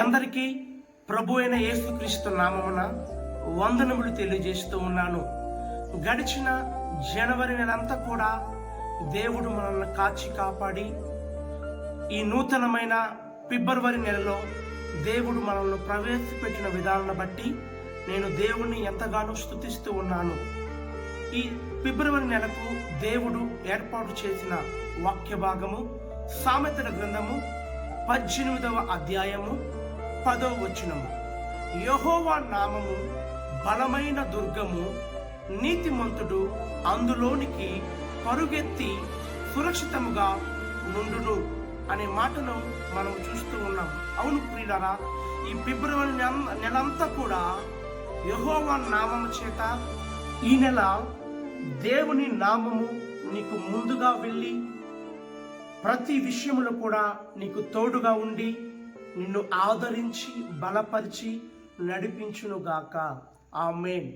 అందరికీ ప్రభు అయిన యేసుక్రీస్తు నామమున వందనములు తెలియజేస్తూ ఉన్నాను. గడిచిన జనవరి నెలంతా కూడా దేవుడు మనల్ని కాచి కాపాడి ఈ నూతనమైన ఫిబ్రవరి నెలలో దేవుడు మనల్ని ప్రవేశపెట్టిన విధానాన్ని బట్టి నేను దేవుణ్ణి ఎంతగానో స్తుతిస్తూ ఉన్నాను. ఈ ఫిబ్రవరి నెలకు దేవుడు ఏర్పాటు చేసిన వాక్య భాగము సామెతల గ్రంథము 18వ అధ్యాయము 10వ వచనము. యెహోవా నామము బలమైన దుర్గము, నీతిమంతుడు అందులోనికి పరుగెత్తి సురక్షితముగా నుండును అనే మాటను మనం చూస్తూ ఉన్నాం. అవును ప్రియులారా, ఈ ఫిబ్రవరి నెలంతా కూడా యెహోవా నామము చేత ఈ నెల దేవుని నామము నీకు ముందుగా వెళ్ళి ప్రతి విషయంలో కూడా నీకు తోడుగా ఉండి నిన్ను ఆదరించి బలపరిచి నడిపించునుగాక. ఆమేన్.